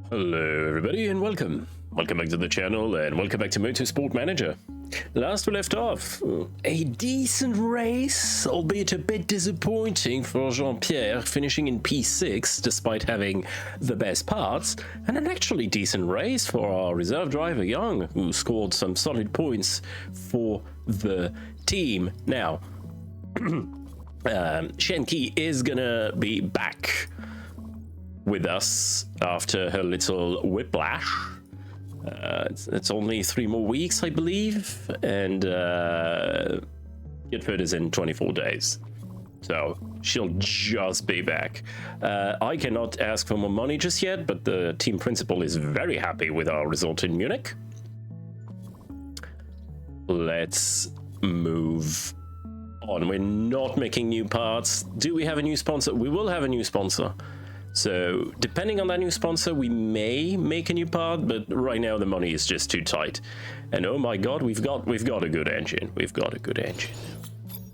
Hello everybody and welcome. Welcome back to the channel and welcome back to MotorSport Manager. Last we left off, a decent race, albeit a bit disappointing for Jean-Pierre, finishing in P6 despite having the best parts, and an actually decent race for our reserve driver Young, who scored some solid points for the team. Now, Shenki is gonna be back with us after her little whiplash. It's only 3 more weeks, I believe, and Gitford is in 24 days. So she'll just be back. I cannot ask for more money just yet, but the team principal is very happy with our result in Munich. Let's move on. We're not making new parts. Do we have a new sponsor? We will have a new sponsor. So depending on that new sponsor, we may make a new part, but right now the money is just too tight. And oh my god, we've got a good engine. We've got a good engine.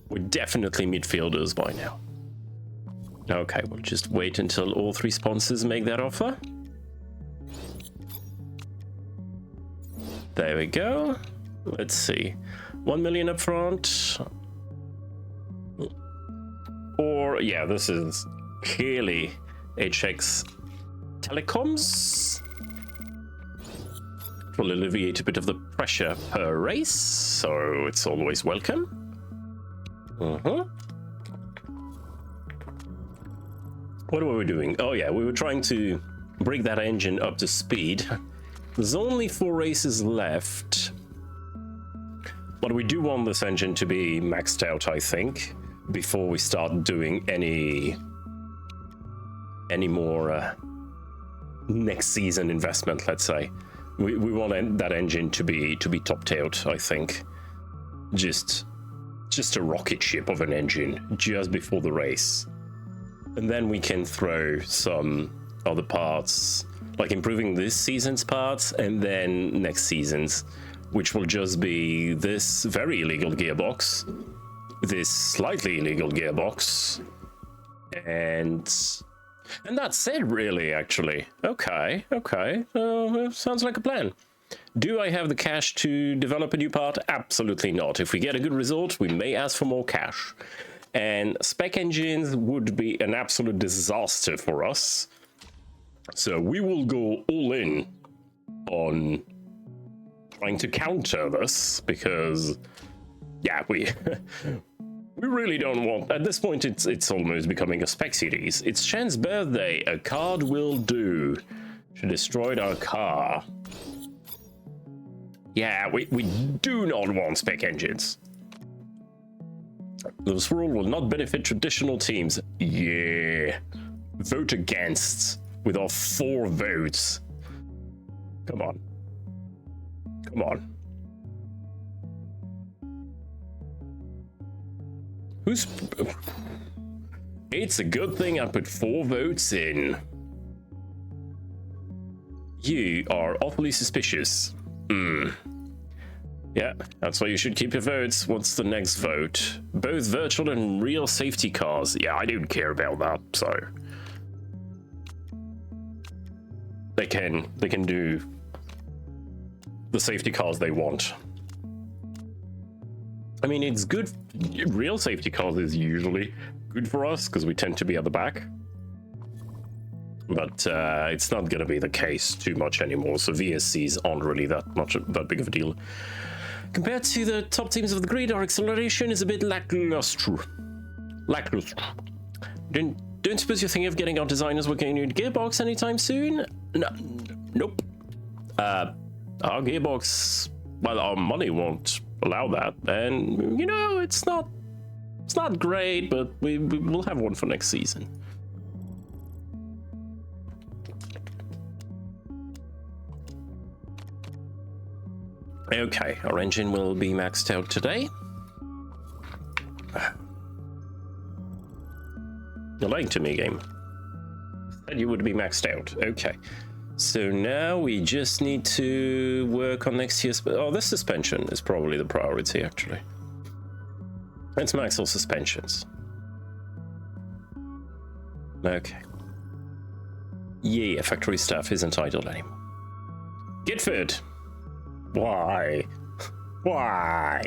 We're definitely midfielders by now. Okay, we'll just wait until all 3 sponsors make that offer. There we go. Let's see. 1 million up front. Or, yeah, this is clearly HX Telecoms. Will alleviate a bit of the pressure per race, so it's always welcome. What were we doing? Oh yeah, we were trying to bring that engine up to speed. There's only 4 races left, but we do want this engine to be maxed out, I think, before we start doing any more next season investment. Let's say we want that engine to be topped out. I think just a rocket ship of an engine just before the race, and then we can throw some other parts, like improving this season's parts, and then next season's, which will just be this very illegal gearbox, this slightly illegal gearbox, and that's it, really, actually. Okay. Sounds like a plan. Do I have the cash to develop a new part? Absolutely not. If we get a good result, we may ask for more cash. And spec engines would be an absolute disaster for us. So we will go all in on trying to counter this, because, yeah, we really don't want. At this point, it's almost becoming a spec series. It's Shen's birthday. A card will do. She destroyed our car. Yeah, we do not want spec engines. This rule will not benefit traditional teams. Yeah. Vote against with our 4 votes. Come on. It's a good thing I put 4 votes in. You are awfully suspicious. Yeah, that's why you should keep your votes. What's the next vote? Both virtual and real safety cars. Yeah, I don't care about that, so they can do the safety cars they want. I mean, it's good. Real safety cars is usually good for us because we tend to be at the back. But it's not going to be the case too much anymore. So VSCs aren't really that big of a deal. Compared to the top teams of the grid, our acceleration is a bit lackluster. Don't suppose you're thinking of getting our designers working on a new gearbox anytime soon? No, nope. Our gearbox, well, our money won't allow that, and you know, it's not great, but we will have one for next season. Okay, our engine will be maxed out today. You're lying to me, game. Said you would be maxed out. Okay. So now we just need to work on next year's... Oh, this suspension is probably the priority, actually. Let's max all suspensions. Okay. Yeah, factory staff isn't idle anymore. Gitford! Why? Why?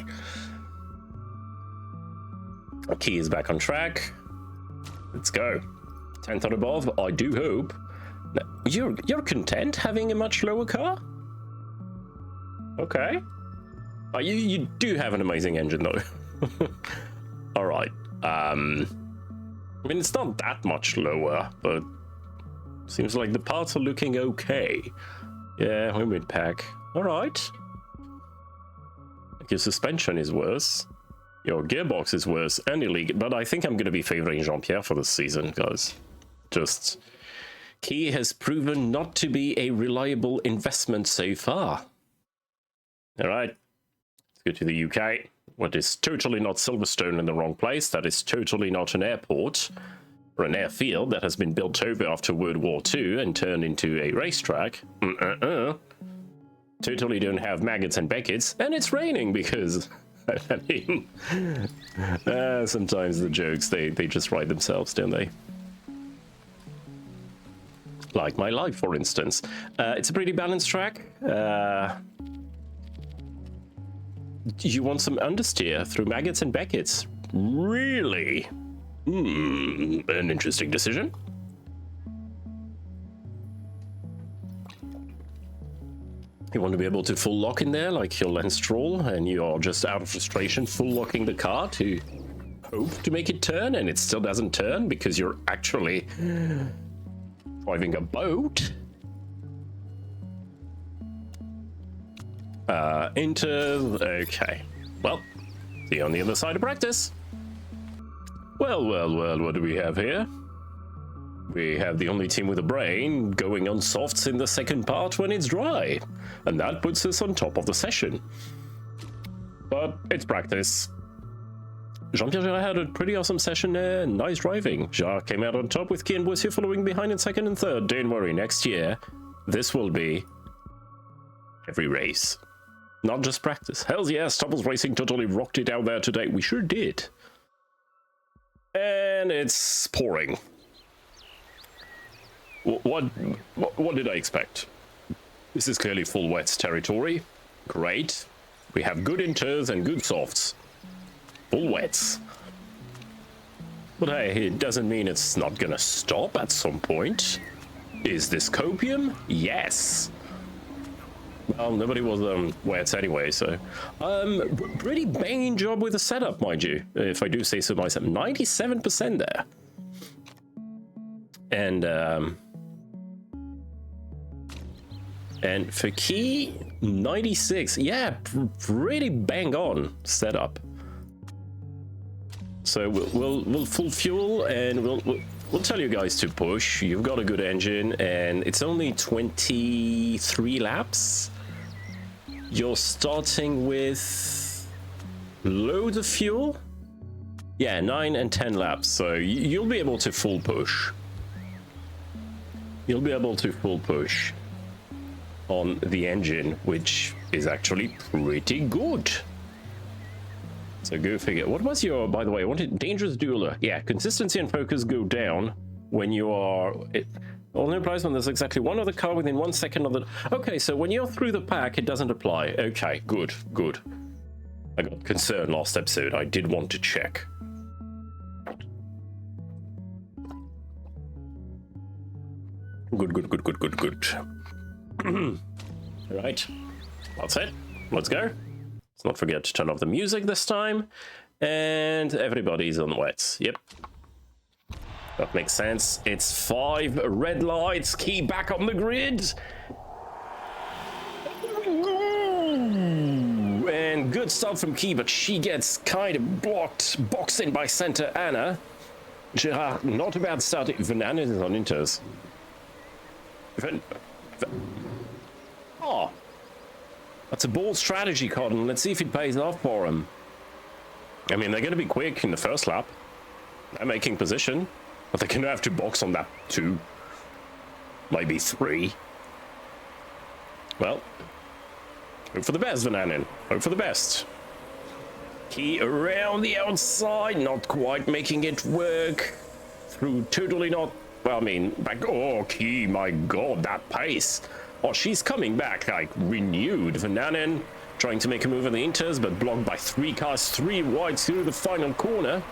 Key is back on track. Let's go. 10th or above, I do hope. Now, you're content having a much lower car? Okay. Oh, you do have an amazing engine though. Alright. I mean, it's not that much lower, but seems like the parts are looking okay. Yeah, we're mid-pack. Alright. Your suspension is worse. Your gearbox is worse and illegal, but I think I'm going to be favoring Jean-Pierre for this season, guys. Just... Key has proven not to be a reliable investment so far. Alright. Let's go to the UK. What is totally not Silverstone in the wrong place. That is totally not an airport or an airfield that has been built over after World War II and turned into a racetrack. Totally don't have maggots and Beckett's, and it's raining because, I mean, sometimes the jokes, they just write themselves, don't they? Like my life, for instance. It's a pretty balanced track. You want some understeer through maggots and Beckett's? Really? An interesting decision. You want to be able to full lock in there like your Lance Stroll, and you're just out of frustration full locking the car to hope to make it turn, and it still doesn't turn because you're actually driving a boat. Okay. Well, see you on the other side of practice. Well, what do we have here? We have the only team with a brain going on softs in the second part when it's dry. And that puts us on top of the session. But it's practice. Jean-Pierre had a pretty awesome session there. Nice driving. Jacques came out on top with Key and Boissy following behind in second and third. Don't worry, next year, this will be every race. Not just practice. Hells yeah, Stopples Racing totally rocked it out there today. We sure did. And it's pouring. What did I expect? This is clearly full wets territory. Great. We have good inters and good softs. Full wets. But hey, it doesn't mean it's not gonna stop at some point. Is this copium? Yes. Well, nobody was wets anyway, so... pretty banging job with the setup, mind you, if I do say so myself. 97% there. And for Key, 96. Yeah, pretty bang on setup. So we'll full fuel, and we'll tell you guys to push. You've got a good engine, and it's only 23 laps. You're starting with loads of fuel. Yeah, 9 and 10 laps. So you'll be able to full push. You'll be able to full push on the engine, which is actually pretty good. So go figure. What was your, by the way, I wanted dangerous dueler. Yeah, consistency and focus go down when you are... Only applies when there's exactly one other car within 1 second of the... Okay, so when you're through the pack, it doesn't apply. Okay, good. I got concerned last episode. I did want to check. Good. All right, that's it. Let's go. Let's not forget to turn off the music this time. And everybody's on wets. Yep. That makes sense. It's 5 red lights. Key back on the grid. And good start from Key, but she gets kind of boxed in by center Anna. Gerard, not a bad start. Van Anna is on inters. Oh, that's a bold strategy, Cotton. Let's see if it pays off for him. I mean, they're going to be quick in the first lap. They're making position, but they're going to have to box on that 2, maybe 3. Well, hope for the best, Van Anen. Hope for the best. Key around the outside, not quite making it work. Through totally not... Well, I mean, back. Oh, Key, my God, that pace. Oh, she's coming back like renewed. Vananen trying to make a move on the Inters, but blocked by 3 cars, 3 wide through the final corner.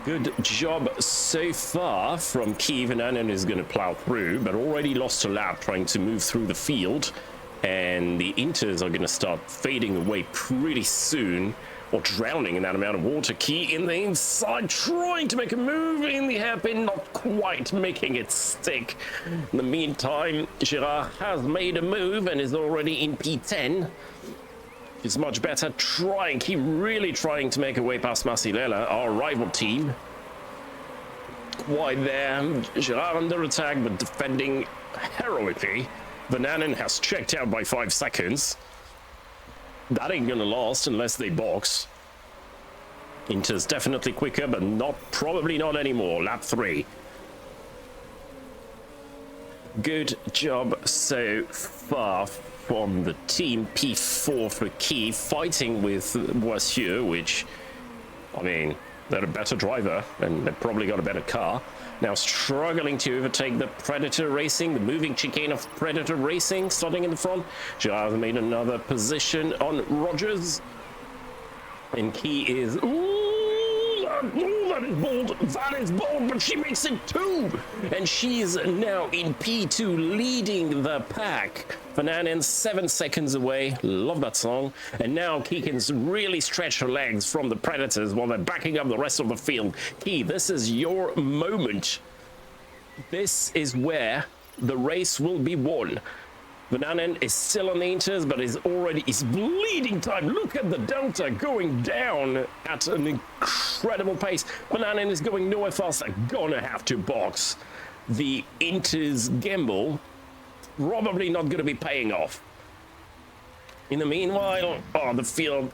Good job so far from Key. Vananen is going to plow through, but already lost a lap trying to move through the field. And the Inters are going to start fading away pretty soon, or drowning in that amount of water. Key in the inside, trying to make a move in the hairpin, not quite making it stick. In the meantime, Girard has made a move and is already in P10. It's much better trying, Key really trying to make a way past Marcilela, our rival team. Quite there, Girard under attack, but defending heroically. Vananen has checked out by 5 seconds. That ain't gonna last unless they box. Inter's definitely quicker, but probably not anymore. Lap 3. Good job so far from the team. P4 for Key, fighting with Boissieu, which, I mean, they're a better driver and they've probably got a better car. Now struggling to overtake the Predator Racing, the moving chicane of Predator Racing, starting in the front. Girard made another position on Rogers. And Key is... that is bold. That is bold, but she makes it 2. And she's now in P2, leading the pack. Vananen 7 seconds away. Love that song. And now Key can really stretch her legs from the Predators while they're backing up the rest of the field. Key, this is your moment. This is where the race will be won. Vananen is still on the Inters, but is bleeding time. Look at the delta going down at an incredible pace. Vananen is going nowhere fast. They're gonna have to box. The Inters gamble probably not gonna be paying off. In the meanwhile, the field,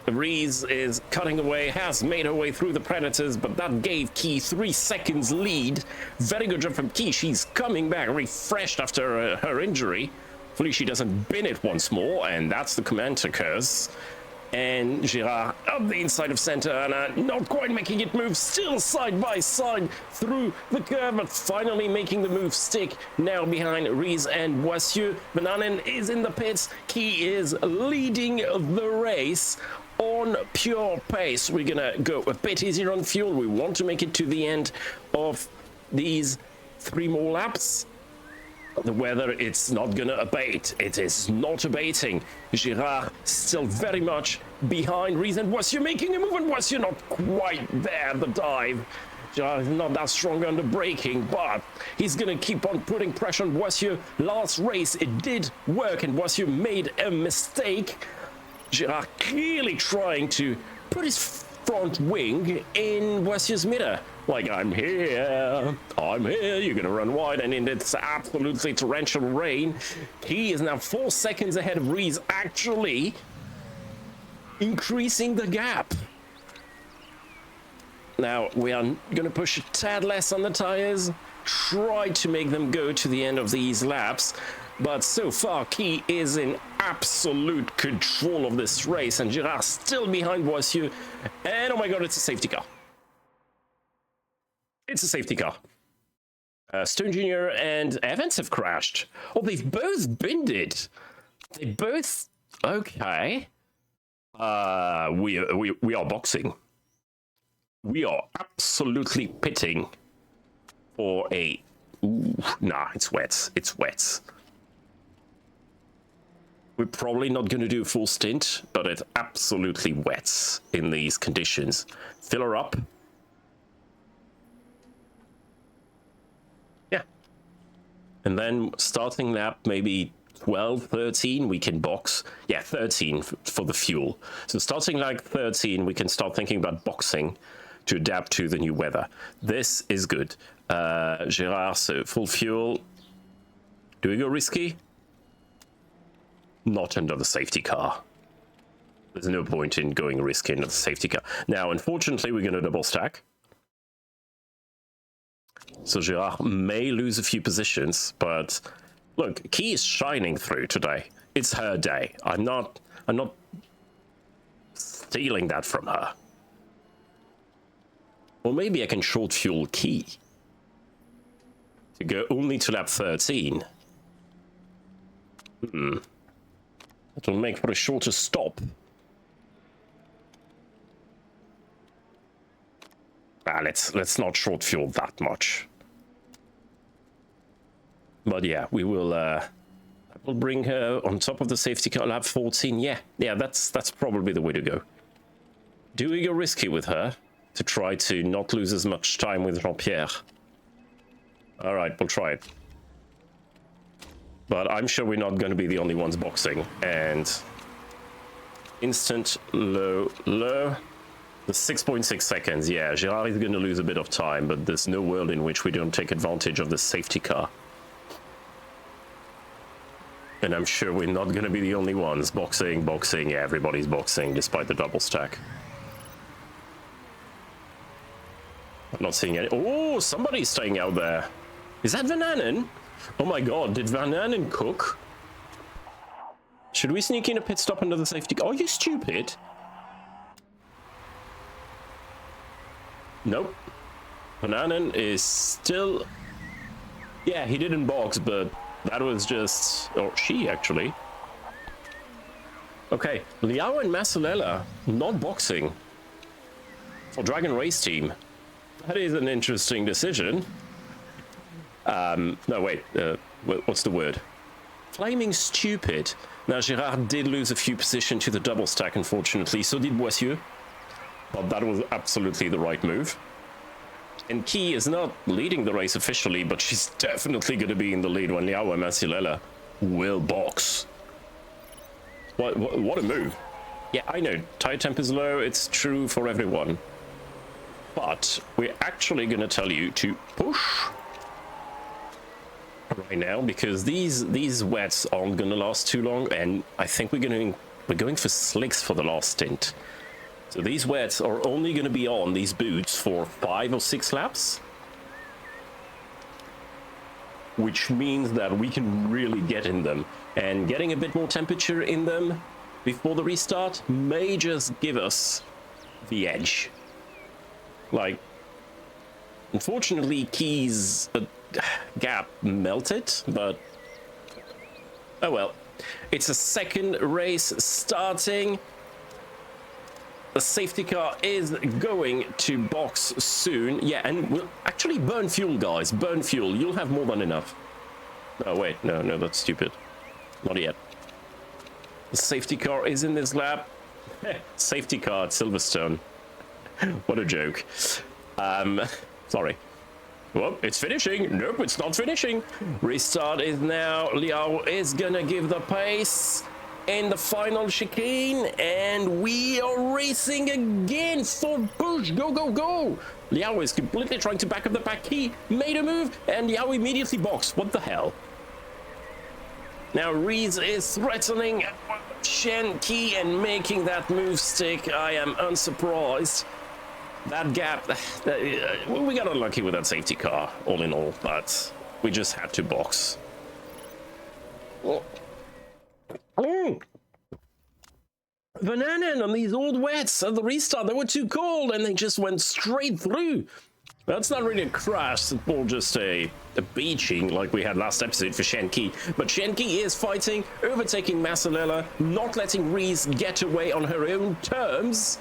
Rees is cutting away, has made her way through the Predators, but that gave Key 3 seconds lead. Very good job from Key. She's coming back refreshed after her injury. Hopefully she doesn't bin it once more, and that's the Commander curse. And Girard up the inside of center, and not quite making it move, still side by side through the curve, but finally making the move stick. Now behind Rees and Boissieu. Vananen is in the pits. Key is leading the race on pure pace. We're gonna go a bit easier on fuel. We want to make it to the end of these 3 more laps. The weather, it's not gonna abate. It is not abating. Girard still very much behind Rees and Boissieu making a move, and Boissieu not quite there at the dive. Girard is not that strong under braking, but he's gonna keep on putting pressure on Boissieu. Last race, it did work, and Boissieu made a mistake. Girard clearly trying to put his front wing in Boissieu's middle. Like, I'm here, you're gonna run wide, and in this absolutely torrential rain, he is now 4 seconds ahead of Rees, actually increasing the gap. Now, we are gonna push a tad less on the tires, try to make them go to the end of these laps, but so far, Key is in absolute control of this race, and Girard still behind Boissieu, and oh my god, it's a safety car. It's a safety car. Stone Jr. and Evans have crashed. Oh, they've both binned it. They both... Okay. We are boxing. We are absolutely pitting for a... Ooh, nah, it's wet. It's wet. We're probably not going to do a full stint, but it's absolutely wet in these conditions. Fill her up. And then starting lap maybe 12, 13, we can box. Yeah, 13 for the fuel. So starting like 13, we can start thinking about boxing to adapt to the new weather. This is good. Girard, so full fuel. Do we go risky? Not under the safety car. There's no point in going risky under the safety car. Now, unfortunately, we're going to double stack. So Girard may lose a few positions, but look, Key is shining through today. It's her day. I'm not stealing that from her. Or maybe I can short fuel Key to go only to lap 13. That'll make for a shorter stop. Let's not short fuel that much. But yeah, we'll bring her on top of the safety car lap 14. Yeah, that's probably the way to go. Do we go risky with her to try to not lose as much time with Jean-Pierre? All right, we'll try it. But I'm sure we're not going to be the only ones boxing. And instant low. The 6.6 seconds. Yeah, Gerard is going to lose a bit of time, but there's no world in which we don't take advantage of the safety car. And I'm sure we're not going to be the only ones boxing. Yeah, everybody's boxing despite the double stack. I'm not seeing any. Oh, somebody's staying out there. Is that Van Anen? Oh my god, did Van Anen cook? Should we sneak in a pit stop under the safety car? Are you stupid? Nope. Van Anen is still... Yeah, he didn't box, but that was just... Or she, actually. Okay, Liao and Masalella not boxing for Dragon Race Team. That is an interesting decision. No, wait. What's the word? Flaming stupid. Now, Gerard did lose a few positions to the double stack, unfortunately. So did Boissieu. But that was absolutely the right move. And Key is not leading the race officially, but she's definitely going to be in the lead when Liao and Masilella will box. What a move. Yeah, I know. Tire temp is low. It's true for everyone. But we're actually going to tell you to push right now, because these wets aren't going to last too long, and I think we're going for slicks for the last stint. So these wets are only going to be on these boots for 5 or 6 laps, which means that we can really get in them, and getting a bit more temperature in them before the restart may just give us the edge. Like, unfortunately, Key's gap melted, but oh well. It's a second race starting. The safety car is going to box soon. Yeah, and we'll actually burn fuel, guys. Burn fuel. You'll have more than enough. Oh, wait. No, that's stupid. Not yet. The safety car is in this lap. Safety car at Silverstone. What a joke. Sorry. Well, it's finishing. Nope, it's not finishing. Restart is now. Liao is gonna give the pace in the final chicane, and we are racing again for push. Go, go, go. Liao is completely trying to back up the pack. He made a move, and Liao immediately boxed. What the hell? Now Rees is threatening Shen Qi and making that move stick. I am unsurprised. That gap, we got unlucky with that safety car, all in all, but we just had to box. Van Anen on these old wets at the restart, they were too cold and they just went straight through. That's not really a crash, it's more just a beaching like we had last episode for Shen Qi. But Shen Qi is fighting, overtaking Masalella, not letting Rees get away on her own terms.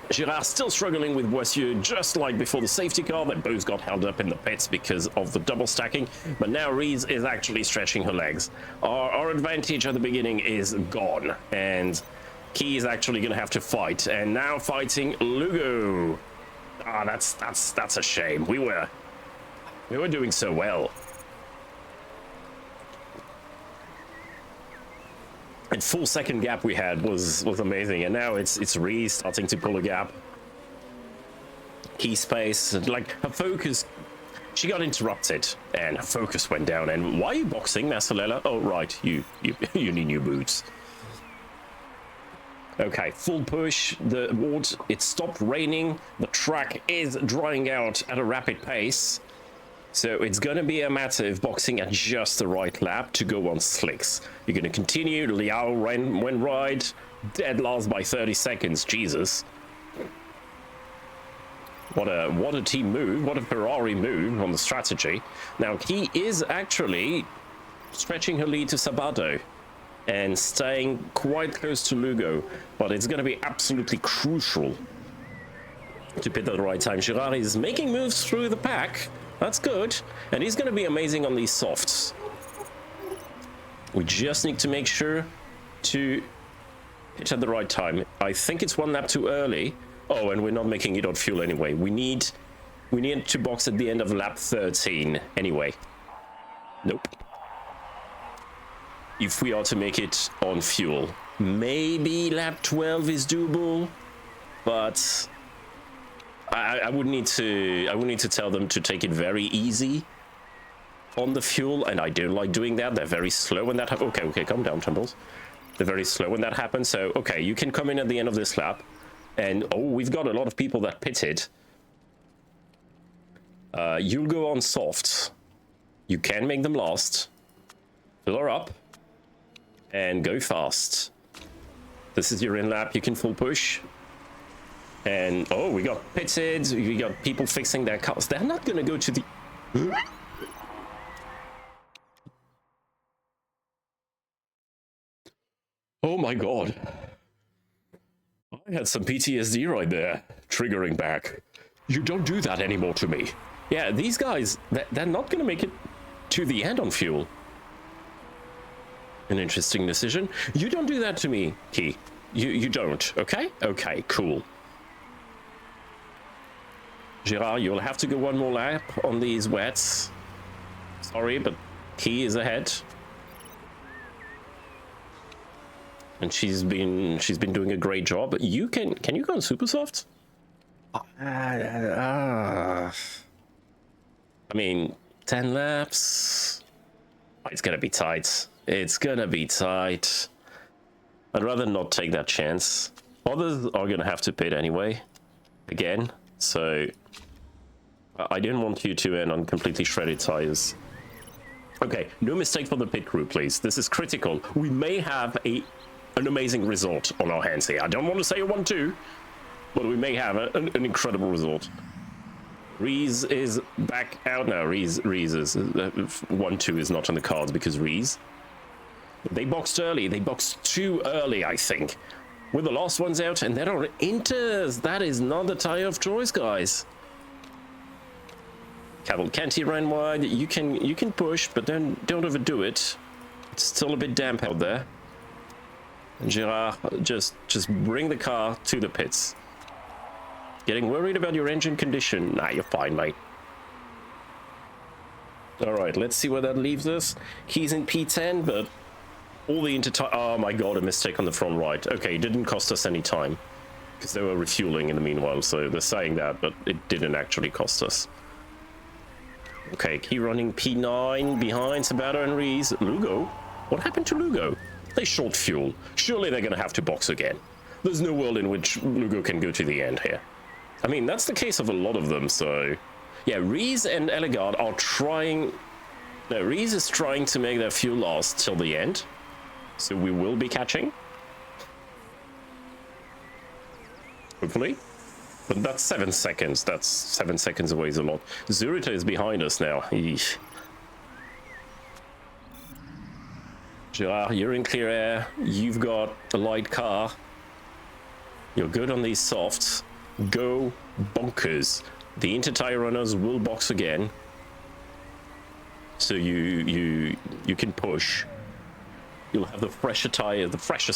Girard still struggling with Boissieu, just like before the safety car. They both got held up in the pits because of the double stacking, but now Rees is actually stretching her legs. Our advantage at the beginning is gone, and Key is actually going to have to fight, and now fighting Lugo. Ah, that's a shame. We were doing so well. And 4-second gap we had was amazing, and now it's Rees starting to pull a gap. Key space, like her focus, she got interrupted, and her focus went down. And why are you boxing, Masalella? Oh right, you need new boots. Okay, full push. It stopped raining. The track is drying out at a rapid pace. So it's going to be a matter of boxing at just the right lap to go on slicks. You're going to continue. Liao went right. Dead last by 30 seconds. Jesus. What a team move, what a Ferrari move on the strategy. Now, he is actually stretching her lead to Sabato and staying quite close to Lugo, but it's going to be absolutely crucial to pit at the right time. Girard is making moves through the pack. That's good. And he's going to be amazing on these softs. We just need to make sure to hit at the right time. I think it's one lap too early. Oh, and we're not making it on fuel anyway. We need to box at the end of lap 13 anyway. Nope. If we are to make it on fuel, maybe lap 12 is doable, but I would need to tell them to take it very easy on the fuel, and I don't like doing that. They're very slow when that happens. Okay, calm down, Tumbles. They're very slow when that happens. So okay, you can come in at the end of this lap, and oh, we've got a lot of people that pitted. You'll go on softs. You can make them last. Fill her up. And go fast. This is your in lap. You can full push. And oh, we got pitted. We got people fixing their cars. They're not going to go to the... Oh my god. I had some PTSD right there, triggering back. You don't do that anymore to me. Yeah, these guys, they're not going to make it to the end on fuel. An interesting decision. You don't do that to me, Key. You don't, okay? Okay, cool. Girard, you'll have to go one more lap on these wets. Sorry, but Key is ahead. And she's been doing a great job. You can you go on super soft? I mean, 10 laps. It's gonna be tight. It's gonna be tight. I'd rather not take that chance. Others are gonna have to pit anyway. Again. So I didn't want you to end on completely shredded tires. Okay, no mistake for the pit crew, please. This is critical. We may have an amazing result on our hands here. I don't want to say a 1-2, but we may have an incredible result. Reese is back out now. Reese is 1-2 is not on the cards because Reese. They boxed early. They boxed too early, I think. With the last ones out, and then on inters. That is not the tire of choice, guys. Cavalcanti ran wide. You can push, but then don't overdo it. It's still a bit damp out there. And Girard, just bring the car to the pits. Getting worried about your engine condition? Nah, you're fine, mate. All right, let's see where that leaves us. He's in P10, but all the oh my god, a mistake on the front right. Okay, it didn't cost us any time because they were refueling in the meanwhile, so they're saying that, but it didn't actually cost us. Okay, Key running P9 behind Sabato and Reese. Lugo? What happened to Lugo? They short fuel. Surely they're going to have to box again. There's no world in which Lugo can go to the end here. I mean, that's the case of a lot of them, so... Yeah, Reese and Elegard are trying... No, Reese is trying to make their fuel last till the end. So we will be catching. Hopefully. But that's 7 seconds. That's 7 seconds away is a lot. Zurita is behind us now. Eesh. Girard, you're in clear air. You've got a light car. You're good on these softs. Go bonkers. The inter-tire runners will box again. So you can push. You'll have the freshest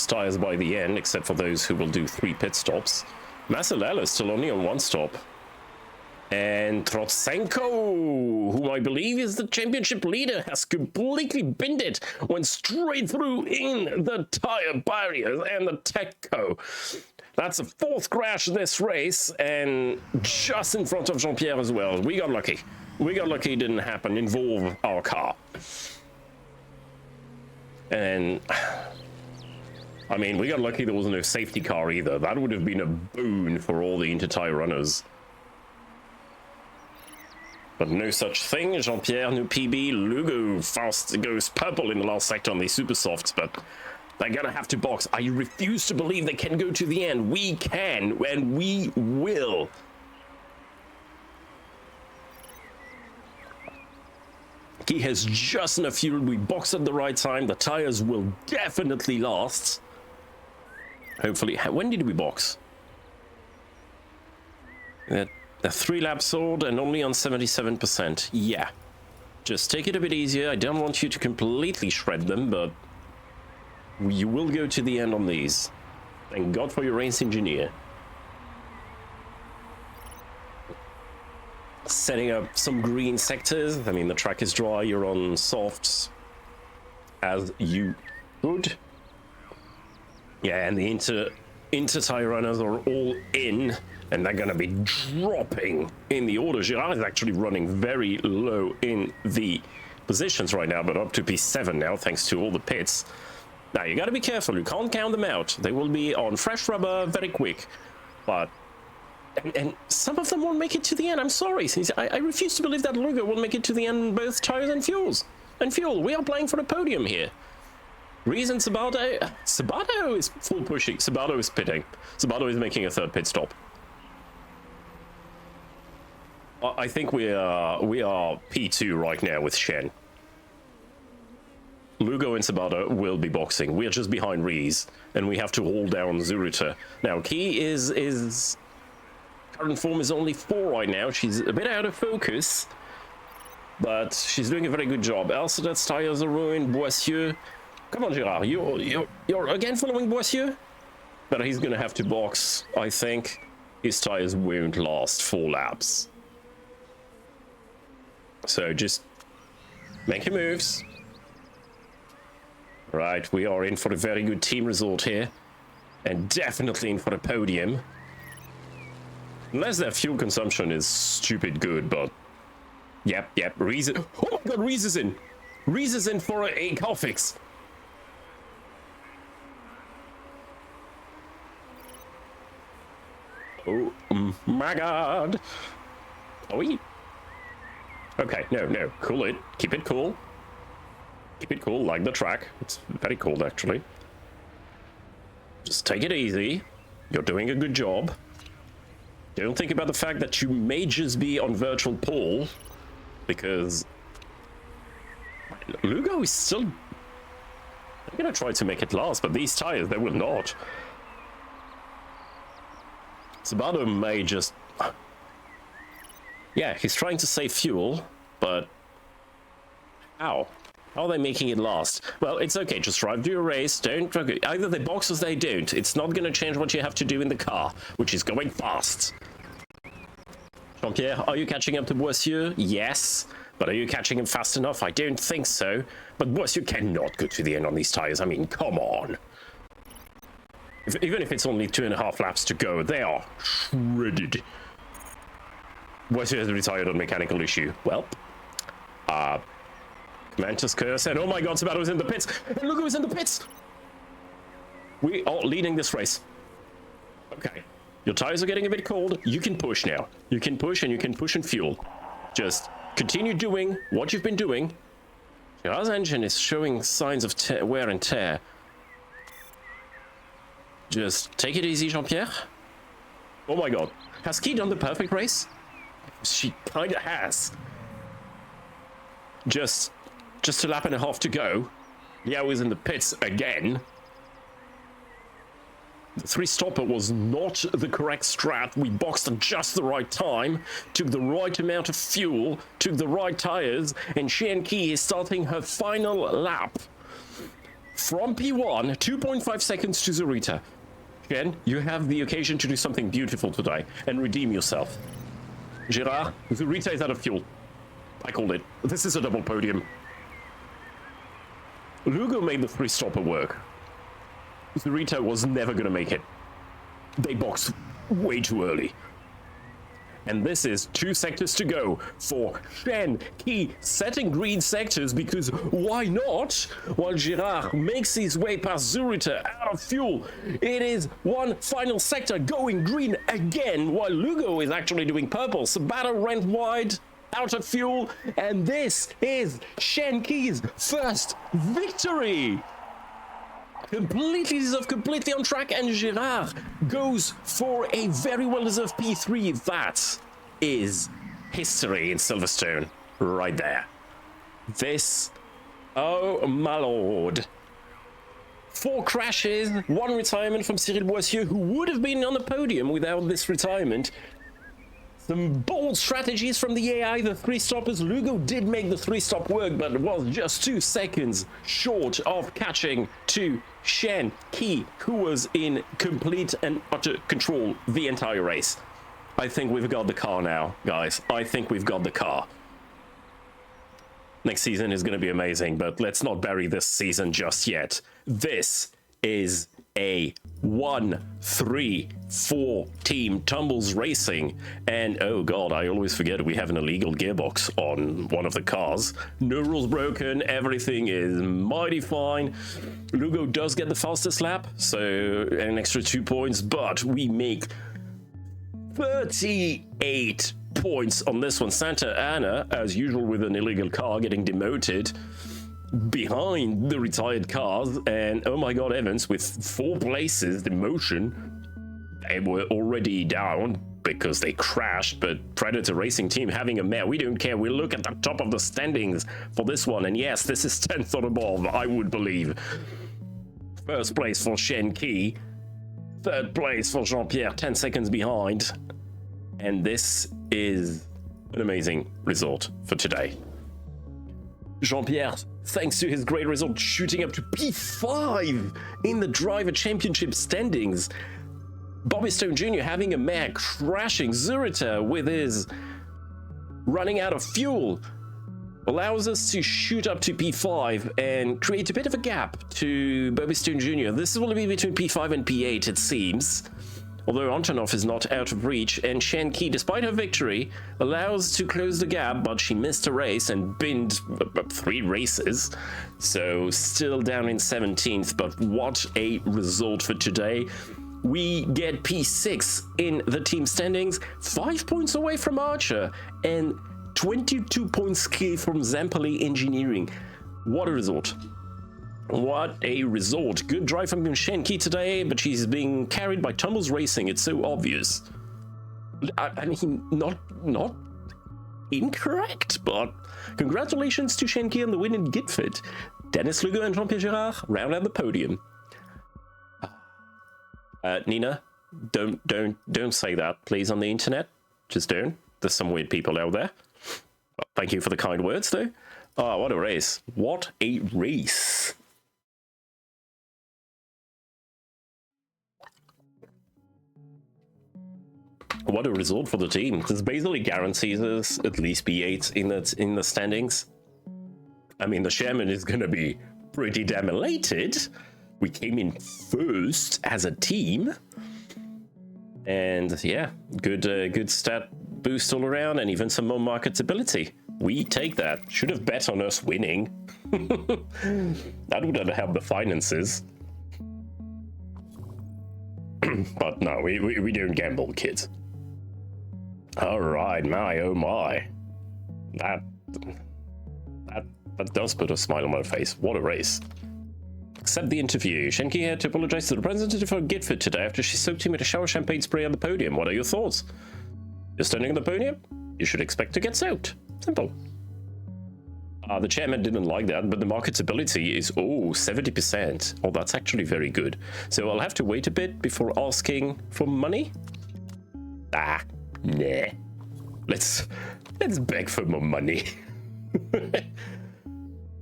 tires by the end, except for those who will do 3 pit stops. Masalella is still only on 1 stop. And Trotsenko, who I believe is the championship leader, has completely binned it. Went straight through in the tire barriers and the Tekco. That's the 4th crash this race, and just in front of Jean-Pierre as well. We got lucky. We got lucky it didn't happen, involve our car. And... I mean, we got lucky there was no safety car either. That would have been a boon for all the inter-tire runners. But no such thing. Jean-Pierre, no PB. Lugo fast goes purple in the last sector on these super softs, but they're gonna have to box. I refuse to believe they can go to the end. We can, and we will. He has just enough fuel. We boxed at the right time. The tires will definitely last. Hopefully. When did we box? They're 3 laps old and only on 77%. Yeah. Just take it a bit easier. I don't want you to completely shred them, but you will go to the end on these. Thank God for your race engineer. Setting up some green sectors. I mean, the track is dry. You're on softs as you would. Yeah, and the inter-tire runners are all in, and they're going to be dropping in the order. Girard is actually running very low in the positions right now, but up to P7 now, thanks to all the pits. Now, you got to be careful. You can't count them out. They will be on fresh rubber very quick. But... And some of them won't make it to the end. I'm sorry. I refuse to believe that Lugo will make it to the end on both tires and fuels. And fuel. We are playing for the podium here. Reason Sabato. Sabato is full pushing. Sabato is pitting. Sabato is making a 3rd pit stop. I think we are P2 right now with Shen. Lugo and Sabato will be boxing. We are just behind Rees, and we have to hold down Zuruta. Now, Key is current form is only 4 right now. She's a bit out of focus, but she's doing a very good job. Elsadet's tires are ruined. Boissieu, come on, Girard, you're again following Boissieu, but he's gonna have to box. I think his tires won't last 4 laps. So just make your moves. Right, we are in for a very good team result here, and definitely in for the podium. Unless their fuel consumption is stupid good, but... Yep, Reese... Oh my god, Reese is in! Reese is in for a car fix! Oh my god! Are we... Okay, no, cool it. Keep it cool. Keep it cool, like the track. It's very cold, actually. Just take it easy. You're doing a good job. Don't think about the fact that you may just be on virtual pole, because Lugo is still... I'm gonna try to make it last, but these tires, they will not. Sabato may just... Yeah, he's trying to save fuel, but... How? How are they making it last? Well, it's okay, just drive to your race, don't... Either they box or they don't. It's not gonna change what you have to do in the car, which is going fast. Jean-Pierre, are you catching up to Boissieu? Yes. But are you catching him fast enough? I don't think so. But Boissieu cannot go to the end on these tires. I mean, come on. Even if it's only 2.5 laps to go, they are shredded. Boissieu has retired on mechanical issue. Well, Mantis Curse, and oh my god, Sabato's in the pits! And look who's in the pits! We are leading this race. Okay. Your tires are getting a bit cold. You can push now. You can push, and you can push and fuel. Just continue doing what you've been doing. Girard's engine is showing signs of wear and tear. Just take it easy, Jean-Pierre. Oh my god. Has Key done the perfect race? She kinda has. Just a lap and a half to go. Liao is in the pits again. The 3-stopper was not the correct strat. We boxed at just the right time, took the right amount of fuel, took the right tires, and Xian Qi is starting her final lap. From P1, 2.5 seconds to Zurita. Xian, you have the occasion to do something beautiful today and redeem yourself. Girard, Zurita is out of fuel. I called it. This is a double podium. Lugo made the 3-stopper work. Zurita was never going to make it. They boxed way too early. And this is 2 sectors to go for Shen Qi setting green sectors, because why not? While Girard makes his way past Zurita out of fuel, it is 1 final sector going green again, while Lugo is actually doing purple. Sabato went wide, out of fuel, and this is Shen Qi's first victory! Completely deserved, completely on track, and Girard goes for a very well-deserved P3. That is history in Silverstone right there. This, oh my lord. 4 crashes, 1 retirement from Cyril Boissieu, who would have been on the podium without this retirement. Some bold strategies from the AI, the 3 stoppers. Lugo did make the 3-stop work, but was just 2 seconds short of catching to Shen Qi, who was in complete and utter control the entire race. I think we've got the car now, guys. I think we've got the car. Next season is going to be amazing, but let's not bury this season just yet. This is a 1-3-4 team Tumbles Racing, and oh god, I always forget we have an illegal gearbox on one of the cars. No rules broken, everything is mighty fine. Lugo does get the fastest lap, so an extra 2 points, but we make 38 points on this one. Santa Ana, as usual with an illegal car, getting demoted behind the retired cars, and oh my god, Evans with 4 places demotion. They were already down because they crashed, but Predator Racing Team having a mare, we don't care. We look at the top of the standings for this one, and yes, this is 10th or above, I would believe. First place for Shen Qi, 3rd place for Jean-Pierre, 10 seconds behind, and this is an amazing result for today. Jean-Pierre, thanks to his great result, shooting up to P5 in the Driver Championship standings. Bobby Stone Jr. having a mare, crashing. Zurita with his running out of fuel allows us to shoot up to P5 and create a bit of a gap to Bobby Stone Jr. This will be between P5 and P8, it seems. Although Antonov is not out of reach, and Shen Qi, despite her victory, allows to close the gap, but she missed a race and binned 3 races, so still down in 17th, but what a result for today. We get P6 in the team standings, 5 points away from Archer, and 22 points clear from Zampoli Engineering. What a result. What a result. Good drive from Shen Qi today, but she's being carried by Tumbles Racing. It's so obvious. I mean, not incorrect, but congratulations to Shen Qi on the win in Gitfit. Dennis Lugo and Jean-Pierre Girard round out the podium. Nina, don't say that, please, on the internet. Just don't. There's some weird people out there. Well, thank you for the kind words, though. Oh, what a race. What a race. What a result for the team. This basically guarantees us at least P8 in the standings. I mean, the Sherman is going to be pretty damn elated. We came in first as a team. And yeah, good stat boost all around, and even some more marketability. We take that. Should have bet on us winning. That would have helped the finances. But no, we don't gamble, kids. All right, my oh my, that does put a smile on my face. What a race! Except the interview. Shen Qi had to apologize to the representative for Gitford today after she soaked him with a shower champagne spray on the podium. What are your thoughts? You're standing on the podium? You should expect to get soaked. Simple. The chairman didn't like that, but the marketability is 70%. Oh, that's actually very good. So I'll have to wait a bit before asking for money. Nah. Let's beg for more money.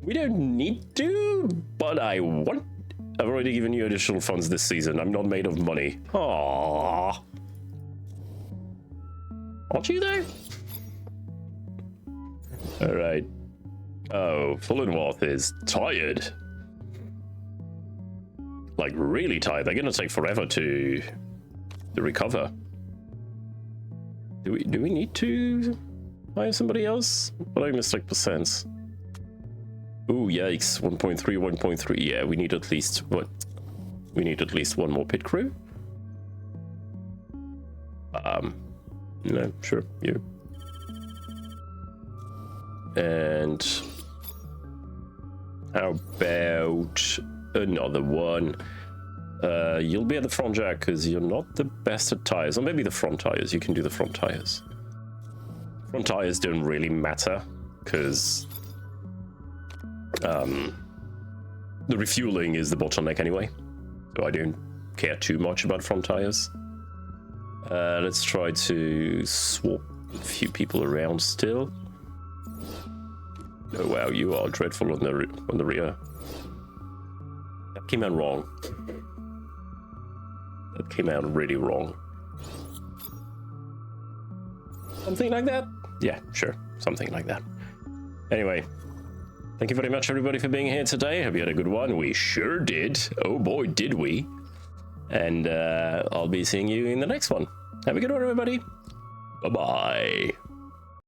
We don't need to, but I want. I've already given you additional funds this season. I'm not made of money. Aww. Aren't you though? All right. Oh, Fullenworth is tired. Like really tired. They're gonna take forever to recover. Do we need to hire somebody else? What I missed like percents. Ooh, yikes. 1.3, 1.3. Yeah, we need at least what? We need at least one more pit crew. No, sure, you. And how about another one? You'll be at the front jack because you're not the best at tires. Or maybe the front tires. You can do the front tires. Front tires don't really matter because The refueling is the bottleneck anyway, so I don't care too much about front tires. Let's try to swap a few people around still. Oh wow, you are dreadful on the rear. That came out wrong. That came out really wrong. Something like that? Yeah, sure. Something like that. Anyway, thank you very much, everybody, for being here today. Hope you had a good one. We sure did. Oh boy, did we. And I'll be seeing you in the next one. Have a good one, everybody. Bye-bye.